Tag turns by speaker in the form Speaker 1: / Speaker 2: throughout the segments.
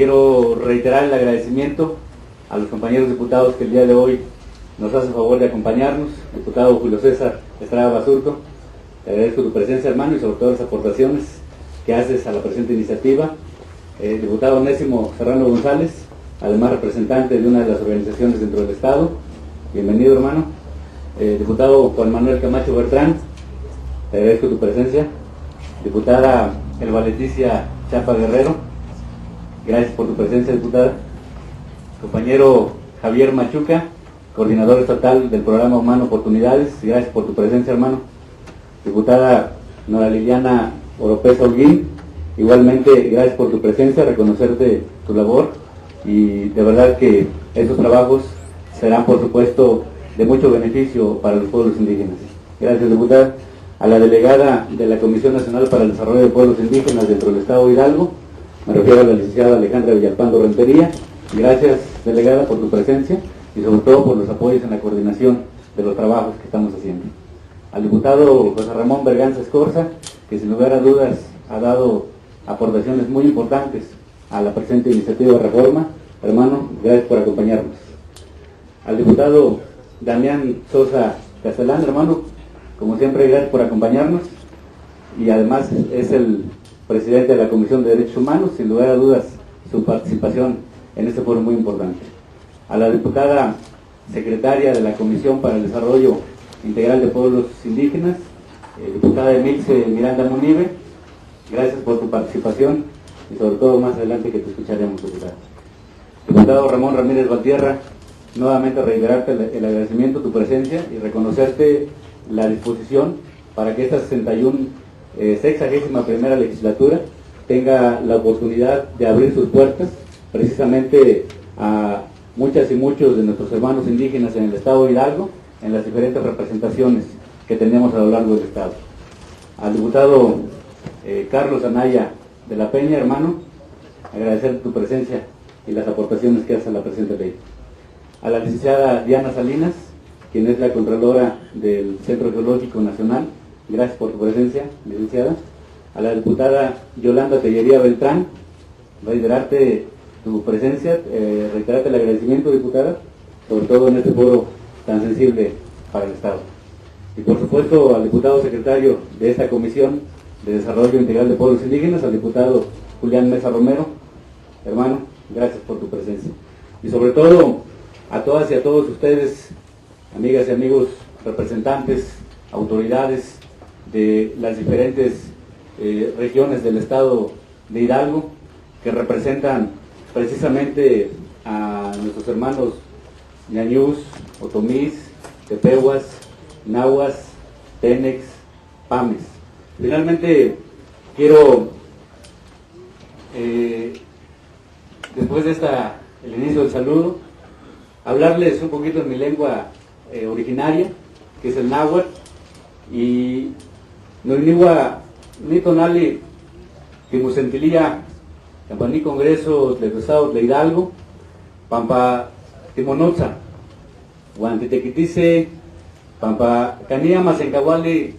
Speaker 1: quiero reiterar el agradecimiento a los compañeros diputados que el día de hoy nos hacen favor de acompañarnos. Diputado Julio César Estrada Basurto, te agradezco tu presencia, hermano, y sobre todo las aportaciones que haces a la presente iniciativa. Diputado Onésimo Serrano González, además representante de una de las organizaciones dentro del Estado, bienvenido, hermano. Diputado Juan Manuel Camacho Bertrán, te agradezco tu presencia. Diputada Elba Leticia Chapa Guerrero, gracias por tu presencia, diputada. Compañero Javier Machuca, coordinador estatal del programa Humano Oportunidades, gracias por tu presencia, hermano. Diputada Nora Liliana Oropesa Holguín, igualmente gracias por tu presencia, reconocerte tu labor, y de verdad que estos trabajos serán, por supuesto, de mucho beneficio para los pueblos indígenas. Gracias, diputada. A la delegada de la Comisión Nacional para el Desarrollo de Pueblos Indígenas dentro del Estado de Hidalgo, me refiero a la licenciada Alejandra Villalpando Rentería. Gracias, delegada, por tu presencia y sobre todo por los apoyos en la coordinación de los trabajos que estamos haciendo. Al diputado José Ramón Berganza Escorza, que sin lugar a dudas ha dado aportaciones muy importantes a la presente iniciativa de reforma. Hermano, gracias por acompañarnos. Al diputado Damián Sosa Castellán, hermano, como siempre, gracias por acompañarnos, y además es el presidente de la Comisión de Derechos Humanos. Sin lugar a dudas, su participación en este foro es muy importante. A la diputada secretaria de la Comisión para el Desarrollo Integral de Pueblos Indígenas, diputada Emilce Miranda Munive, gracias por tu participación y sobre todo más adelante que te escucharemos, diputada. Diputado Ramón Ramírez Valtierra, nuevamente reiterarte el agradecimiento, tu presencia, y reconocerte la disposición para que esta 61ª legislatura tenga la oportunidad de abrir sus puertas precisamente a muchas y muchos de nuestros hermanos indígenas en el Estado de Hidalgo, en las diferentes representaciones que tenemos a lo largo del Estado. Al diputado Carlos Anaya de la Peña, hermano, agradecer tu presencia y las aportaciones que haces a la presente ley. A la licenciada Diana Salinas, quien es la Contralora del Centro Geológico Nacional, gracias por tu presencia, licenciada. A la diputada Yolanda Tellería Beltrán, reiterarte tu presencia, reiterarte el agradecimiento, diputada, sobre todo en este foro tan sensible para el Estado. Y por supuesto al diputado secretario de esta Comisión de Desarrollo Integral de Pueblos Indígenas, al diputado Julián Mesa Romero, hermano, gracias por tu presencia. Y sobre todo a todas y a todos ustedes, amigas y amigos, representantes, autoridades de las diferentes regiones del Estado de Hidalgo, que representan precisamente a nuestros hermanos ñañús, otomís, tepehuas, nahuas, tenex, pames. Finalmente, quiero, después de el inicio del saludo, hablarles un poquito en mi lengua originaria, que es el náhuatl, y Noinigua Nitonali Timusentilia, Campaní Congreso del Estado de Hidalgo, Pampa Timonoza, Huantitequitice, Pampa Canía Masencawali,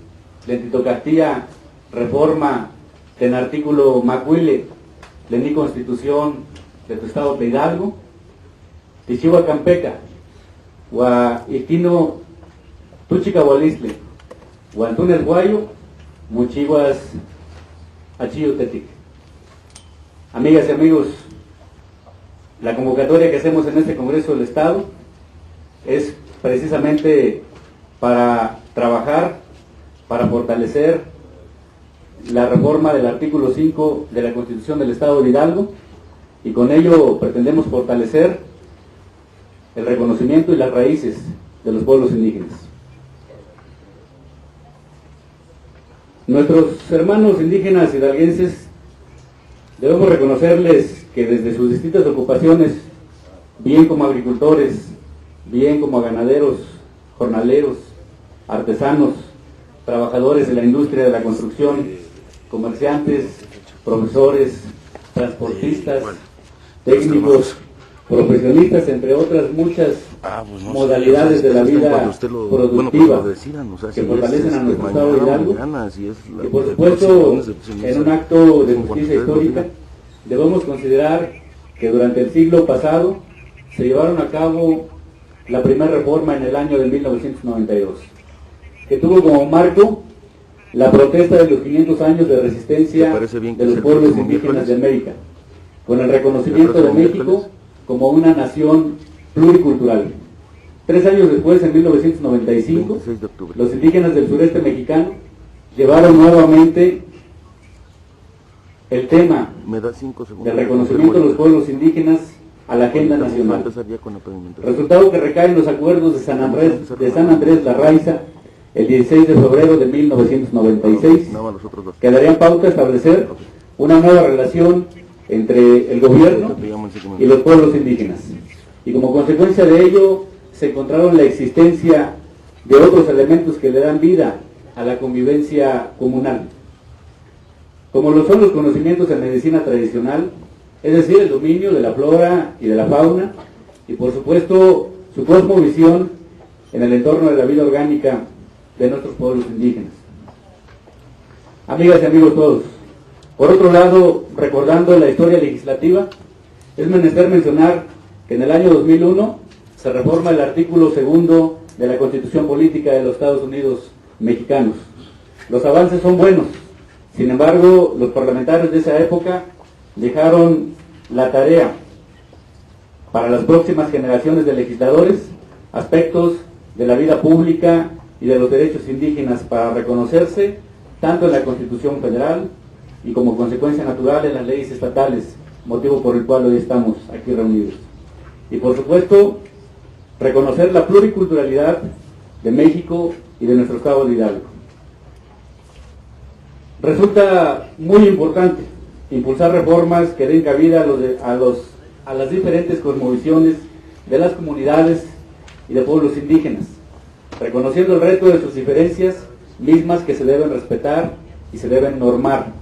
Speaker 1: Lentito Castilla, Reforma, ten artículo Macuile, Lení Constitución de tu Estado de Hidalgo, Tichiwa Campeca, Gua Itino Tuchicahualisle, Guantunes Guayo, Muchiguas Achillo Tetic. Amigas y amigos, la convocatoria que hacemos en este Congreso del Estado es precisamente para trabajar, para fortalecer la reforma del artículo 5 de la Constitución del Estado de Hidalgo, y con ello pretendemos fortalecer el reconocimiento y las raíces de los pueblos indígenas. Nuestros hermanos indígenas hidalguenses debemos reconocerles que desde sus distintas ocupaciones, bien como agricultores, bien como ganaderos, jornaleros, artesanos, trabajadores de la industria de la construcción, comerciantes, profesores, transportistas, técnicos, profesionistas, entre otras muchas modalidades de la vida productiva que fortalecen a nuestro Estado de Hidalgo. Y por supuesto, en un acto de justicia histórica, debemos considerar que durante el siglo pasado se llevaron a cabo la primera reforma en el año de 1992, que tuvo como marco la protesta de los 500 años de resistencia de los pueblos indígenas de América, con el reconocimiento de México como una nación pluricultural. 3 años después, en 1995, los indígenas del sureste mexicano llevaron nuevamente el tema del reconocimiento de los pueblos indígenas a la agenda nacional. Resultado que recae en los acuerdos de San Andrés Larraiza el 16 de febrero de 1996, que darían pauta a establecer una nueva relación entre el gobierno y los pueblos indígenas. Y como consecuencia de ello, se encontraron la existencia de otros elementos que le dan vida a la convivencia comunal, como lo son los conocimientos en medicina tradicional, es decir, el dominio de la flora y de la fauna, y por supuesto su cosmovisión en el entorno de la vida orgánica de nuestros pueblos indígenas. Amigas y amigos todos, por otro lado, recordando la historia legislativa, es menester mencionar que en el año 2001 se reforma el artículo 2 de la Constitución Política de los Estados Unidos Mexicanos. Los avances son buenos, sin embargo, los parlamentarios de esa época dejaron la tarea para las próximas generaciones de legisladores, aspectos de la vida pública y de los derechos indígenas para reconocerse tanto en la Constitución Federal y como consecuencia natural en las leyes estatales, motivo por el cual hoy estamos aquí reunidos. Y por supuesto, reconocer la pluriculturalidad de México y de nuestro estado de Hidalgo. Resulta muy importante impulsar reformas que den cabida a las diferentes cosmovisiones de las comunidades y de pueblos indígenas, reconociendo el reto de sus diferencias mismas que se deben respetar y se deben normar.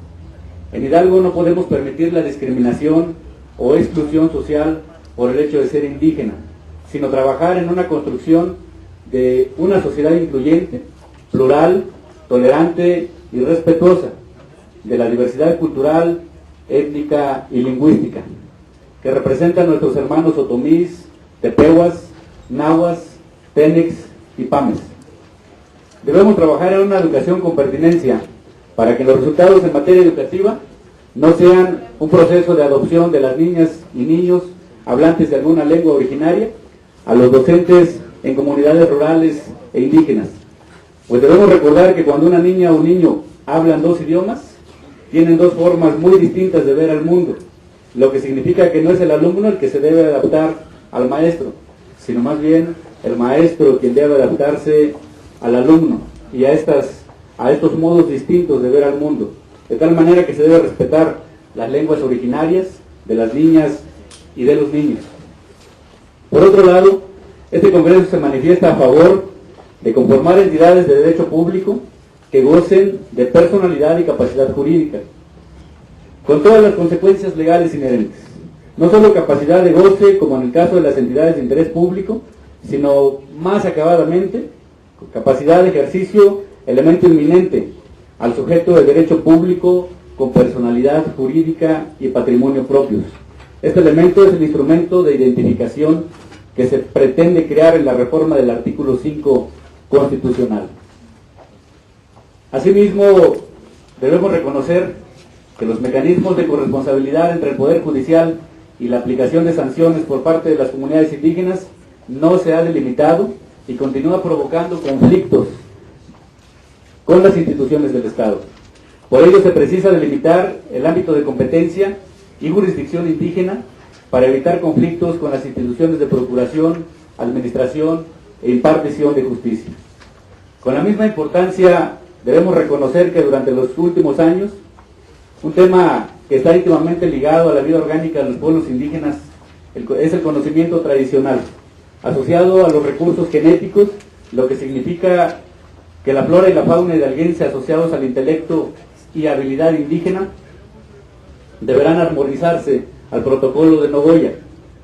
Speaker 1: En Hidalgo no podemos permitir la discriminación o exclusión social por el hecho de ser indígena, sino trabajar en una construcción de una sociedad incluyente, plural, tolerante y respetuosa de la diversidad cultural, étnica y lingüística, que representa a nuestros hermanos otomís, tepehuas, nahuas, tenex y pames. Debemos trabajar en una educación con pertinencia para que los resultados en materia educativa no sean un proceso de adopción de las niñas y niños hablantes de alguna lengua originaria a los docentes en comunidades rurales e indígenas. Pues debemos recordar que cuando una niña o un niño hablan 2 idiomas, tienen 2 formas muy distintas de ver al mundo, lo que significa que no es el alumno el que se debe adaptar al maestro, sino más bien el maestro quien debe adaptarse al alumno y a estos modos distintos de ver al mundo, de tal manera que se debe respetar las lenguas originarias de las niñas y de los niños. Por otro lado, este Congreso se manifiesta a favor de conformar entidades de derecho público que gocen de personalidad y capacidad jurídica, con todas las consecuencias legales inherentes. No solo capacidad de goce, como en el caso de las entidades de interés público, sino más acabadamente, capacidad de ejercicio, elemento inminente al sujeto de derecho público con personalidad jurídica y patrimonio propios. Este elemento es el instrumento de identificación que se pretende crear en la reforma del artículo 5 constitucional. Asimismo, debemos reconocer que los mecanismos de corresponsabilidad entre el Poder Judicial y la aplicación de sanciones por parte de las comunidades indígenas no se ha delimitado y continúa provocando conflictos con las instituciones del Estado. Por ello se precisa delimitar el ámbito de competencia y jurisdicción indígena para evitar conflictos con las instituciones de procuración, administración e impartición de justicia. Con la misma importancia, debemos reconocer que durante los últimos años, un tema que está íntimamente ligado a la vida orgánica de los pueblos indígenas es el conocimiento tradicional, asociado a los recursos genéticos, lo que significa que la flora y la fauna hidalguense asociados al intelecto y habilidad indígena deberán armonizarse al protocolo de Nogoya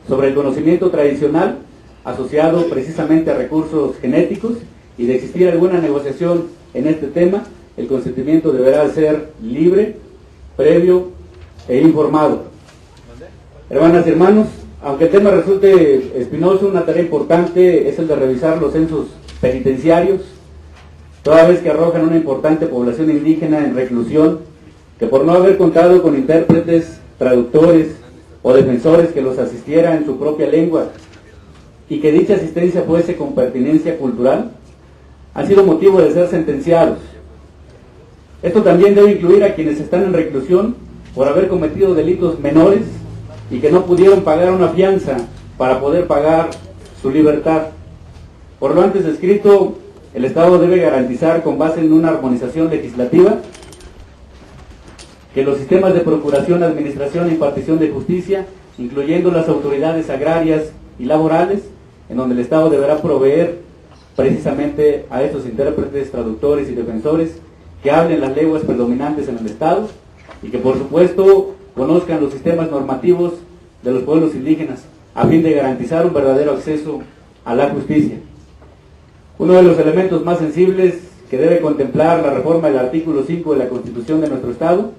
Speaker 1: sobre el conocimiento tradicional asociado precisamente a recursos genéticos, y de existir alguna negociación en este tema, el consentimiento deberá ser libre, previo e informado. Hermanas y hermanos, aunque el tema resulte espinoso, una tarea importante es el de revisar los censos penitenciarios, toda vez que arrojan una importante población indígena en reclusión, que por no haber contado con intérpretes, traductores o defensores que los asistieran en su propia lengua, y que dicha asistencia fuese con pertinencia cultural, han sido motivo de ser sentenciados. Esto también debe incluir a quienes están en reclusión por haber cometido delitos menores y que no pudieron pagar una fianza para poder pagar su libertad. Por lo antes descrito, el Estado debe garantizar, con base en una armonización legislativa, que los sistemas de procuración, administración e impartición de justicia, incluyendo las autoridades agrarias y laborales, en donde el Estado deberá proveer precisamente a estos intérpretes, traductores y defensores que hablen las lenguas predominantes en el Estado y que por supuesto conozcan los sistemas normativos de los pueblos indígenas a fin de garantizar un verdadero acceso a la justicia. Uno de los elementos más sensibles que debe contemplar la reforma del artículo 5 de la Constitución de nuestro Estado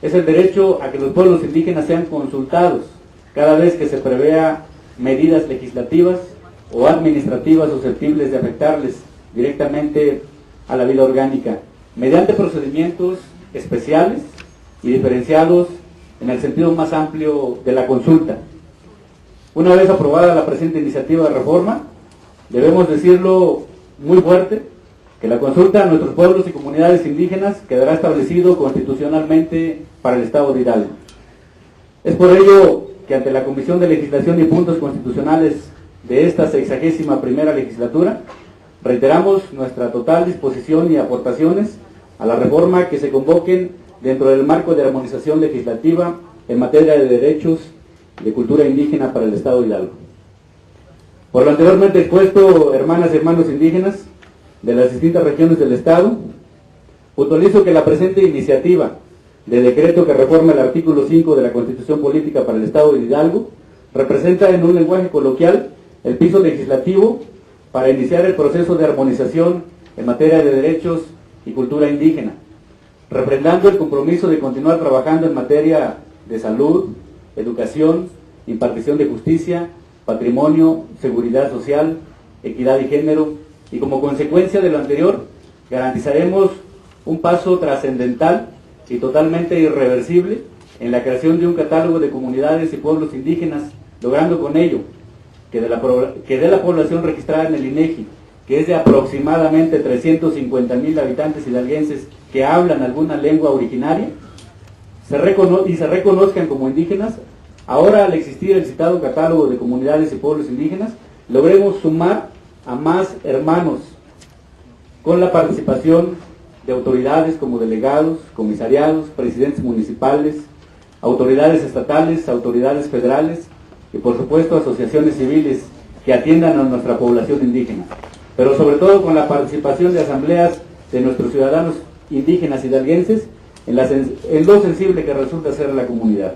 Speaker 1: es el derecho a que los pueblos indígenas sean consultados cada vez que se prevea medidas legislativas o administrativas susceptibles de afectarles directamente a la vida orgánica, mediante procedimientos especiales y diferenciados en el sentido más amplio de la consulta. Una vez aprobada la presente iniciativa de reforma, debemos decirlo muy fuerte, que la consulta a nuestros pueblos y comunidades indígenas quedará establecido constitucionalmente para el Estado de Hidalgo. Es por ello que ante la Comisión de Legislación y Puntos Constitucionales de esta 61ª legislatura, reiteramos nuestra total disposición y aportaciones a la reforma que se convoquen dentro del marco de armonización legislativa en materia de derechos y de cultura indígena para el Estado de Hidalgo. Por lo anteriormente expuesto, hermanas y hermanos indígenas de las distintas regiones del Estado, puntualizo que la presente iniciativa de decreto que reforma el artículo 5 de la Constitución Política para el Estado de Hidalgo representa en un lenguaje coloquial el piso legislativo para iniciar el proceso de armonización en materia de derechos y cultura indígena, refrendando el compromiso de continuar trabajando en materia de salud, educación, impartición de justicia, patrimonio, seguridad social, equidad y género, y como consecuencia de lo anterior, garantizaremos un paso trascendental y totalmente irreversible en la creación de un catálogo de comunidades y pueblos indígenas, logrando con ello que de la población registrada en el INEGI, que es de aproximadamente 350,000 habitantes hidalguenses que hablan alguna lengua originaria, se reconozcan como indígenas. Ahora, al existir el citado catálogo de comunidades y pueblos indígenas, logremos sumar a más hermanos con la participación de autoridades como delegados, comisariados, presidentes municipales, autoridades estatales, autoridades federales y por supuesto asociaciones civiles que atiendan a nuestra población indígena, pero sobre todo con la participación de asambleas de nuestros ciudadanos indígenas hidalguenses en lo sensible que resulta ser la comunidad.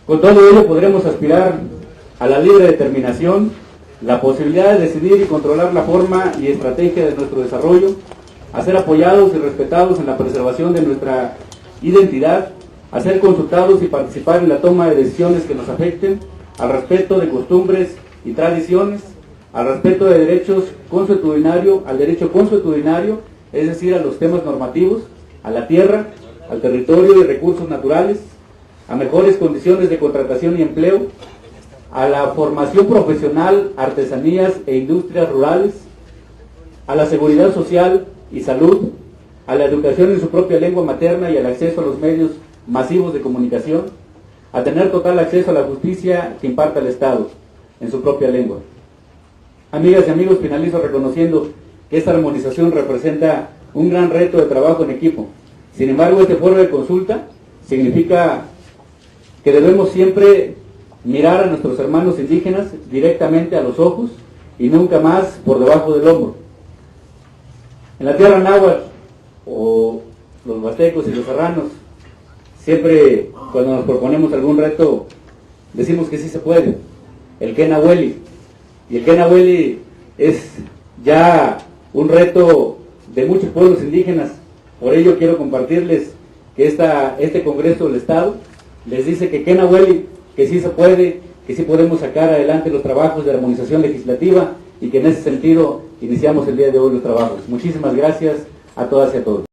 Speaker 1: Con todo ello podremos aspirar a la libre determinación, la posibilidad de decidir y controlar la forma y estrategia de nuestro desarrollo, a ser apoyados y respetados en la preservación de nuestra identidad, a ser consultados y participar en la toma de decisiones que nos afecten, al respeto de costumbres y tradiciones, al respeto de derechos consuetudinario, al derecho consuetudinario, es decir, a los temas normativos, a la tierra, al territorio y recursos naturales, a mejores condiciones de contratación y empleo, a la formación profesional, artesanías e industrias rurales, a la seguridad social y salud, a la educación en su propia lengua materna y al acceso a los medios masivos de comunicación, a tener total acceso a la justicia que imparta el Estado en su propia lengua. Amigas y amigos, finalizo reconociendo que esta armonización representa un gran reto de trabajo en equipo. Sin embargo, este foro de consulta significa que debemos siempre mirar a nuestros hermanos indígenas directamente a los ojos y nunca más por debajo del hombro. En la tierra náhuatl, o los huastecos y los serranos, siempre cuando nos proponemos algún reto, decimos que sí se puede. El Kenahueli. Y el Kenahueli es ya un reto de muchos pueblos indígenas. Por ello quiero compartirles que este Congreso del Estado les dice que Nahueli, que sí se puede, que sí podemos sacar adelante los trabajos de armonización legislativa y que en ese sentido iniciamos el día de hoy los trabajos. Muchísimas gracias a todas y a todos.